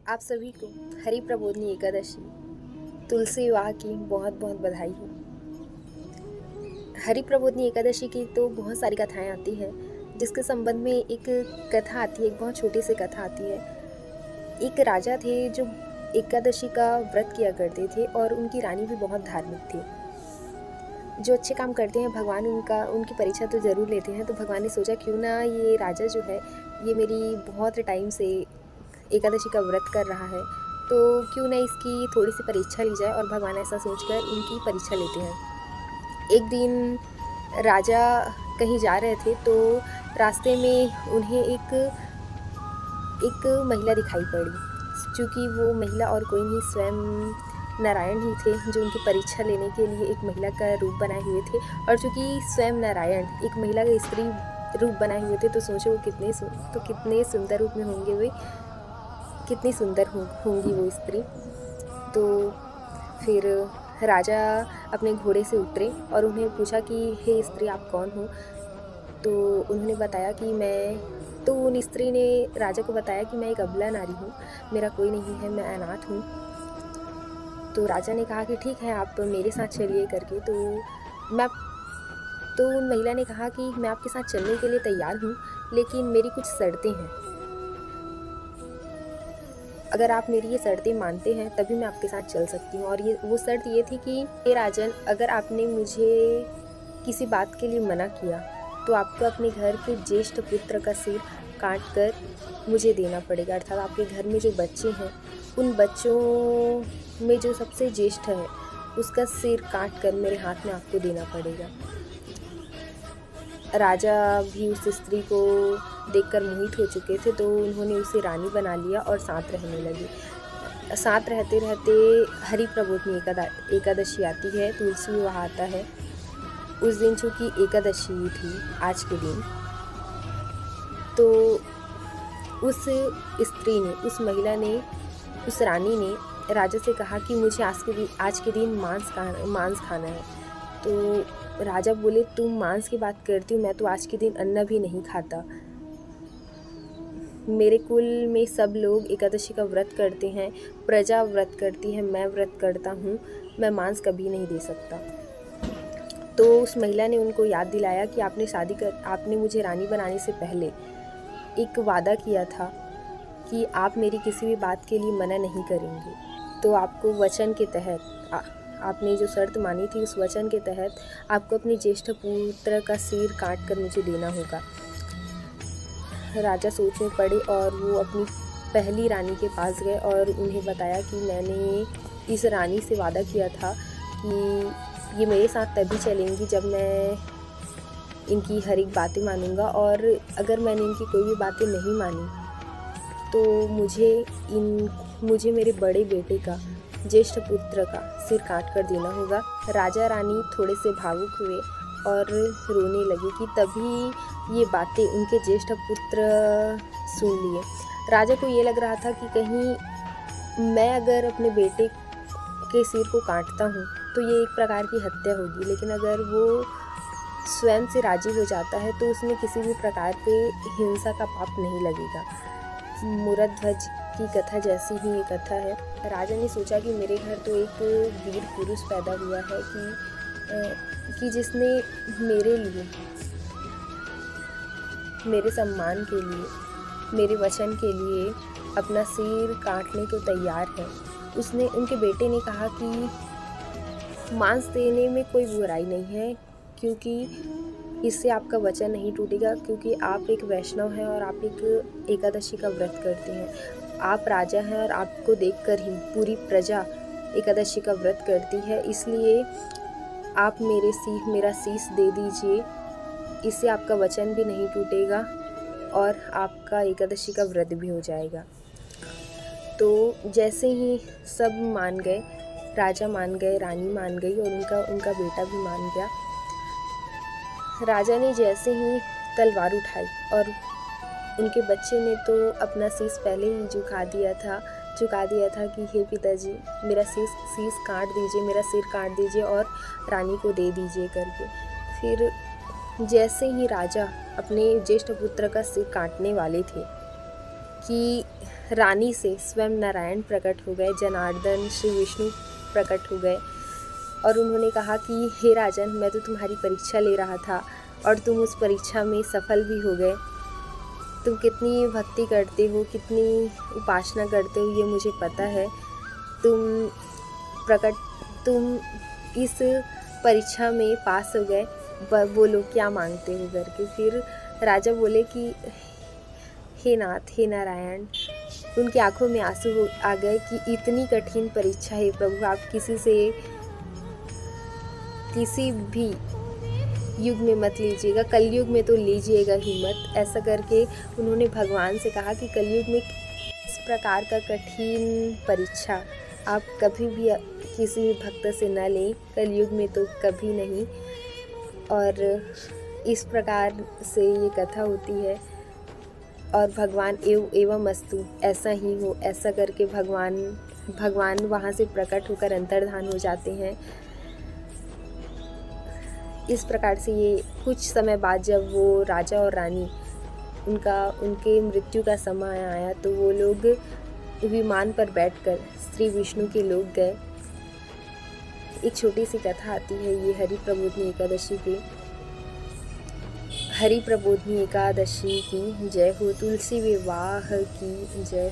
आप सभी को हरि प्रबोधनी एकादशी तुलसी विवाह की बहुत बहुत बधाई हो। हरि प्रबोधनी एकादशी की तो बहुत सारी कथाएं आती हैं, जिसके संबंध में एक कथा आती है, एक बहुत छोटी सी कथा आती है। एक राजा थे जो एकादशी का व्रत किया करते थे और उनकी रानी भी बहुत धार्मिक थी। जो अच्छे काम करते हैं भगवान उनकी परीक्षा तो ज़रूर लेते हैं। तो भगवान ने सोचा क्यों ना ये राजा जो है ये मेरी बहुत टाइम से एकादशी का व्रत कर रहा है, तो क्यों ना इसकी थोड़ी सी परीक्षा ली जाए। और भगवान ऐसा सोचकर उनकी परीक्षा लेते हैं। एक दिन राजा कहीं जा रहे थे, तो रास्ते में उन्हें एक महिला दिखाई पड़ी। चूँकि वो महिला और कोई नहीं, स्वयं नारायण ही थे, जो उनकी परीक्षा लेने के लिए एक महिला का रूप बनाए हुए थे। और चूँकि स्वयं नारायण एक महिला का स्त्री रूप बनाए हुए थे, तो सोचो वो कितने सुंदर रूप में होंगे, वे कितनी सुंदर होंगी वो स्त्री। तो फिर राजा अपने घोड़े से उतरे और उन्हें पूछा कि हे स्त्री, आप कौन हो। तो उन्होंने बताया कि तो उन स्त्री ने राजा को बताया कि मैं एक अबला नारी हूँ, मेरा कोई नहीं है, मैं अनाथ हूँ। तो राजा ने कहा कि ठीक है, आप मेरे साथ चलिए करके। तो उन महिला ने कहा कि मैं आपके साथ चलने के लिए तैयार हूँ, लेकिन मेरी कुछ शर्तें हैं। अगर आप मेरी ये शर्तें मानते हैं तभी मैं आपके साथ चल सकती हूँ। और वो शर्त ये थी कि हे राजन, अगर आपने मुझे किसी बात के लिए मना किया तो आपको अपने घर के ज्येष्ठ पुत्र का सिर काट कर मुझे देना पड़ेगा। अर्थात आपके घर में जो बच्चे हैं, उन बच्चों में जो सबसे ज्येष्ठ है उसका सिर काट कर मेरे हाथ में आपको देना पड़ेगा। राजा भी उस स्त्री को देखकर मोहित हो चुके थे, तो उन्होंने उसे रानी बना लिया और साथ रहने लगे। साथ रहते रहते हरि प्रबोधनी एकादशी आती है, तुलसी विवाह आता है। उस दिन चूँकि एकादशी थी आज के दिन, तो उस स्त्री ने, उस महिला ने, उस रानी ने राजा से कहा कि मुझे आज के दिन मांस खाना है। तो राजा बोले, तुम मांस की बात करती हो, मैं तो आज के दिन अन्न भी नहीं खाता। मेरे कुल में सब लोग एकादशी का व्रत करते हैं, प्रजा व्रत करती है, मैं व्रत करता हूँ, मैं मांस कभी नहीं दे सकता। तो उस महिला ने उनको याद दिलाया कि आपने मुझे रानी बनाने से पहले एक वादा किया था कि आप मेरी किसी भी बात के लिए मना नहीं करेंगे। तो आपको वचन के तहत, आपने जो शर्त मानी थी, उस वचन के तहत आपको अपने ज्येष्ठ पुत्र का सिर काट कर मुझे देना होगा। राजा सोच में पड़े और वो अपनी पहली रानी के पास गए और उन्हें बताया कि मैंने इस रानी से वादा किया था कि ये मेरे साथ तभी चलेंगी जब मैं इनकी हर एक बातें मानूंगा, और अगर मैंने इनकी कोई भी बातें नहीं मानी तो मुझे मेरे बड़े बेटे का, ज्येष्ठ पुत्र का सिर काट कर देना होगा। राजा रानी थोड़े से भावुक हुए और रोने लगे कि तभी ये बातें उनके ज्येष्ठ पुत्र सुन लिए। राजा को ये लग रहा था कि कहीं मैं अगर अपने बेटे के सिर को काटता हूँ तो ये एक प्रकार की हत्या होगी, लेकिन अगर वो स्वयं से राजी हो जाता है तो उसमें किसी भी प्रकार के हिंसा का पाप नहीं लगेगा। मुरध्वज की कथा जैसी ही ये कथा है। राजा ने सोचा कि मेरे घर तो एक वीर पुरुष पैदा हुआ है कि जिसने मेरे लिए, मेरे सम्मान के लिए, मेरे वचन के लिए अपना सिर काटने को तैयार है। उनके बेटे ने कहा कि मांस देने में कोई बुराई नहीं है, क्योंकि इससे आपका वचन नहीं टूटेगा, क्योंकि आप एक वैष्णव हैं और आप एक एकादशी का व्रत करते हैं। आप राजा हैं और आपको देखकर ही पूरी प्रजा एकादशी का व्रत करती है, इसलिए आप मेरा शीश दे दीजिए। इससे आपका वचन भी नहीं टूटेगा और आपका एकादशी का व्रत भी हो जाएगा। तो जैसे ही सब मान गए, राजा मान गए, रानी मान गई और उनका बेटा भी मान गया। राजा ने जैसे ही तलवार उठाई और उनके बच्चे ने तो अपना शीश पहले ही झुका दिया था कि हे पिताजी, मेरा शीश काट दीजिए, मेरा सिर काट दीजिए और रानी को दे दीजिए करके। फिर जैसे ही राजा अपने ज्येष्ठ पुत्र का सिर काटने वाले थे कि रानी से स्वयं नारायण प्रकट हो गए, जनार्दन श्री विष्णु प्रकट हो गए और उन्होंने कहा कि हे राजन, मैं तो तुम्हारी परीक्षा ले रहा था और तुम उस परीक्षा में सफल भी हो गए। तुम कितनी भक्ति करते हो, कितनी उपासना करते हो, ये मुझे पता है। तुम इस परीक्षा में पास हो गए, बोलो क्या मांगते हो करके। फिर राजा बोले कि हे नाथ, हे नारायण। उनकी आंखों में आंसू आ गए कि इतनी कठिन परीक्षा है प्रभु, आप किसी भी युग में मत लीजिएगा, कलयुग में तो लीजिएगा ही मत। ऐसा करके उन्होंने भगवान से कहा कि कलयुग में इस प्रकार का कठिन परीक्षा आप कभी भी किसी भी भक्त से न लें, कलयुग में तो कभी नहीं। और इस प्रकार से ये कथा होती है और भगवान एवं अस्तु, ऐसा ही हो, ऐसा करके भगवान वहाँ से प्रकट होकर अंतर्धान हो जाते हैं। इस प्रकार से ये कुछ समय बाद जब वो राजा और रानी उनके मृत्यु का समय आया तो वो लोग विमान पर बैठकर श्री विष्णु के लोग गए। एक छोटी सी कथा आती है ये हरि प्रबोधिनी एकादशी की। हरि प्रबोधिनी एकादशी की जय हो, तुलसी विवाह की जय।